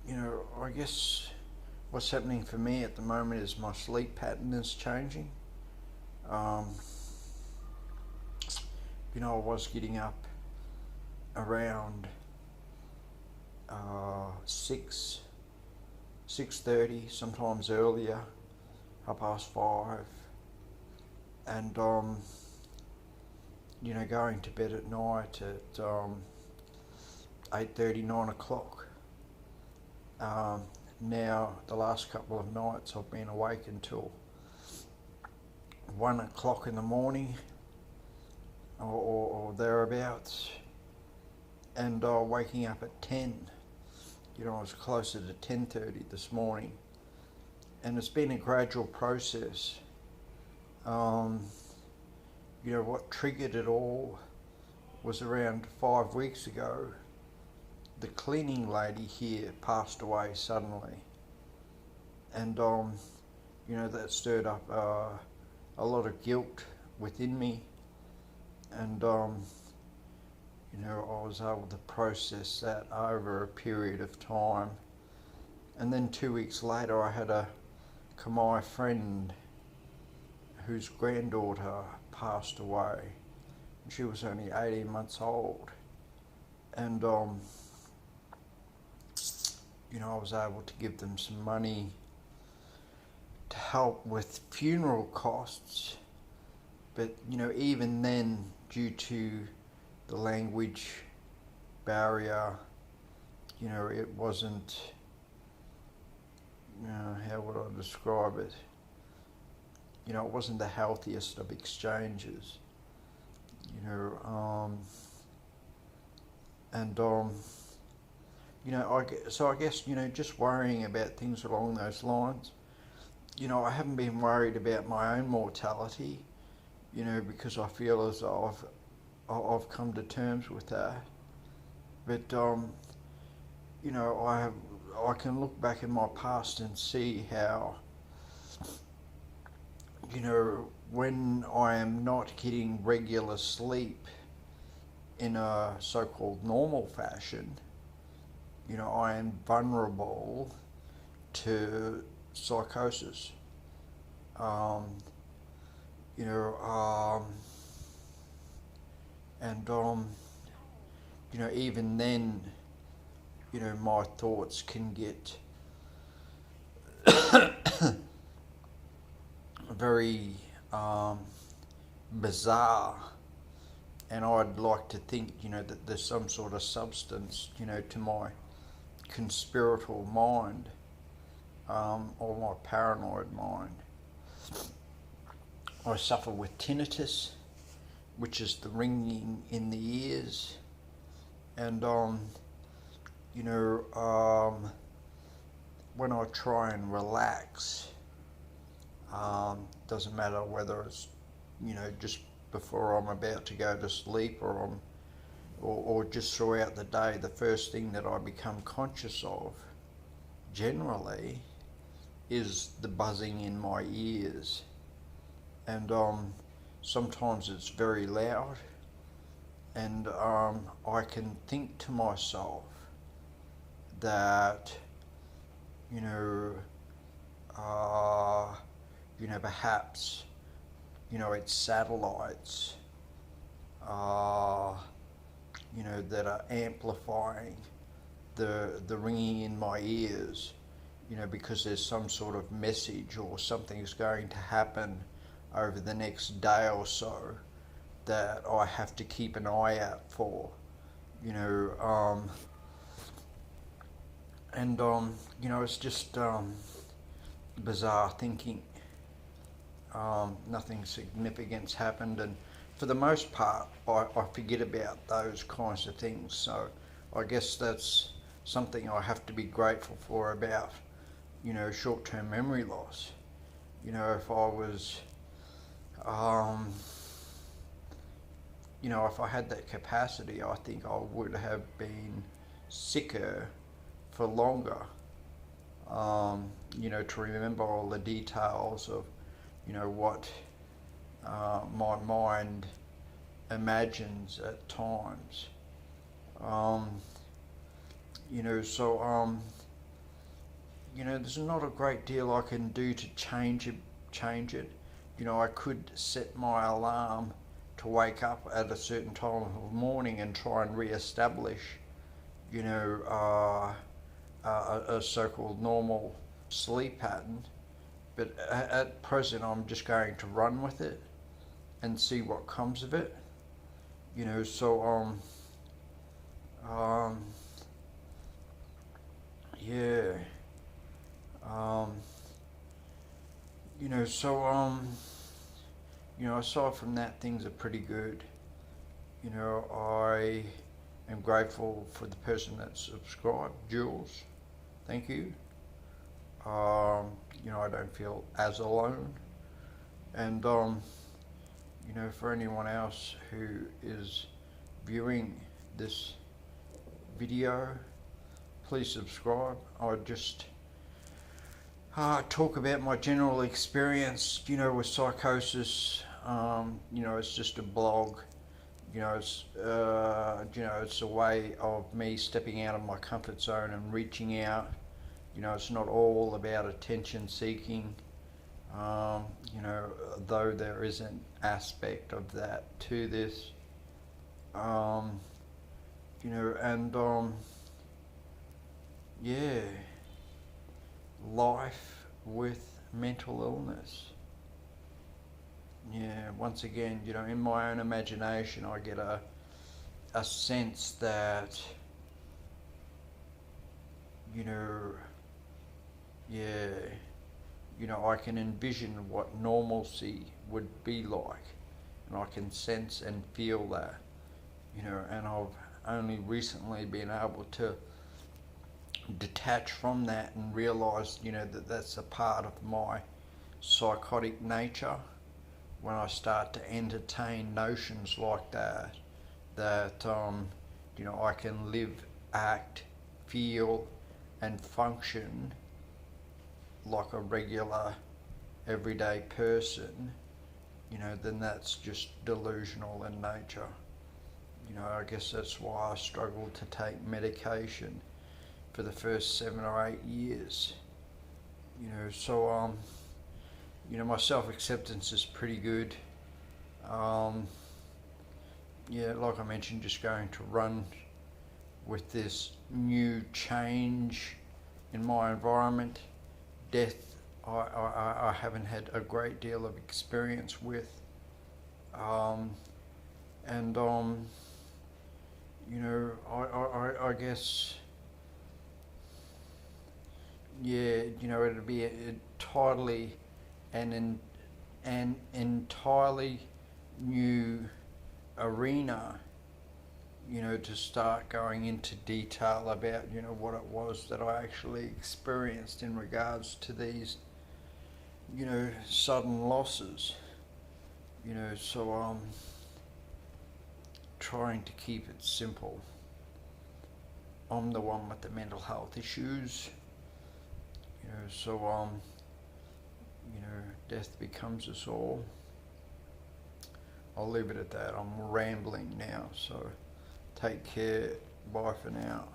Yeah, I guess what's happening for me at the moment is my sleep pattern is changing. Um, I was getting up around 6, 6:30, sometimes earlier, 5:30, and going to bed at night at 8:30, 9 o'clock. Um, Now, the last couple of nights, I've been awake until 1 o'clock in the morning, or thereabouts, and waking up at 10. I was closer to 10:30 this morning, and it's been a gradual process. Um, what triggered it all was around 5 weeks ago. The cleaning lady here passed away suddenly, and that stirred up a lot of guilt within me, and I was able to process that over a period of time. And then 2 weeks later, I had a Khmer friend whose granddaughter passed away. She was only 18 months old, and I was able to give them some money to help with funeral costs. But even then, due to the language barrier, it wasn't, how would I describe it? It wasn't the healthiest of exchanges. You know, um, and I guess just worrying about things along those lines. I haven't been worried about my own mortality. Because I feel as though I've come to terms with that. But I can look back in my past and see how when I am not getting regular sleep in a so-called normal fashion, I am vulnerable to psychosis. Um, you know, um, and even then, my thoughts can get very bizarre, and I'd like to think, that there's some sort of substance, to my conspiratorial mind, or my paranoid mind. I suffer with tinnitus, which is the ringing in the ears, and when I try and relax, doesn't matter whether it's just before I'm about to go to sleep, or just throughout the day, the first thing that I become conscious of generally is the buzzing in my ears, and sometimes it's very loud, and I can think to myself that you know uh, perhaps it's satellites uh, that are amplifying the ringing in my ears, because there's some sort of message or something's going to happen over the next day or so that I have to keep an eye out for, you know, um, and it's just bizarre thinking. Nothing significant's happened, and for the most part, I forget about those kinds of things. So I guess that's something I have to be grateful for about, short-term memory loss. If I was, um, if I had that capacity, I think I would have been sicker for longer. To remember all the details of, what my mind imagines at times. You know, so you know, there's not a great deal I can do to change it. You know, I could set my alarm to wake up at a certain time of the morning and try and re-establish, you know, a so-called normal sleep pattern. But at present, I'm just going to run with it and see what comes of it. You know, so yeah. Um, you know, so you know, aside from that, things are pretty good. You know, I am grateful for the person that subscribed, Jules. Thank you. You know, I don't feel as alone. And you know, for anyone else who is viewing this video, please subscribe. I just talk about my general experience, you know, with psychosis. You know, it's just a blog. You know, it's a way of me stepping out of my comfort zone and reaching out. You know, it's not all about attention seeking. You know, though there is an aspect of that to this. You know, and yeah, life with mental illness. Yeah, once again, you know, in my own imagination, I get a sense that, you know, yeah, you know, I can envision what normalcy would be like, and I can sense and feel that, you know, and I've only recently been able to detach from that and realize, you know, that that's a part of my psychotic nature. When I start to entertain notions like that, you know, I can live, act, feel, and function like a regular, everyday person, you know, then that's just delusional in nature. You know, I guess that's why I struggled to take medication for the first 7 or 8 years. You know, so you know, my self-acceptance is pretty good. Yeah, like I mentioned, just going to run with this new change in my environment. Death, I haven't had a great deal of experience with. And you know, I guess, yeah, you know, it'd be entirely an entirely new arena, you know, to start going into detail about, you know, what it was that I actually experienced in regards to these, you know, sudden losses. You know, so trying to keep it simple. I'm the one with the mental health issues. You know, so you know, death becomes us all. I'll leave it at that. I'm rambling now, so take care. Bye for now.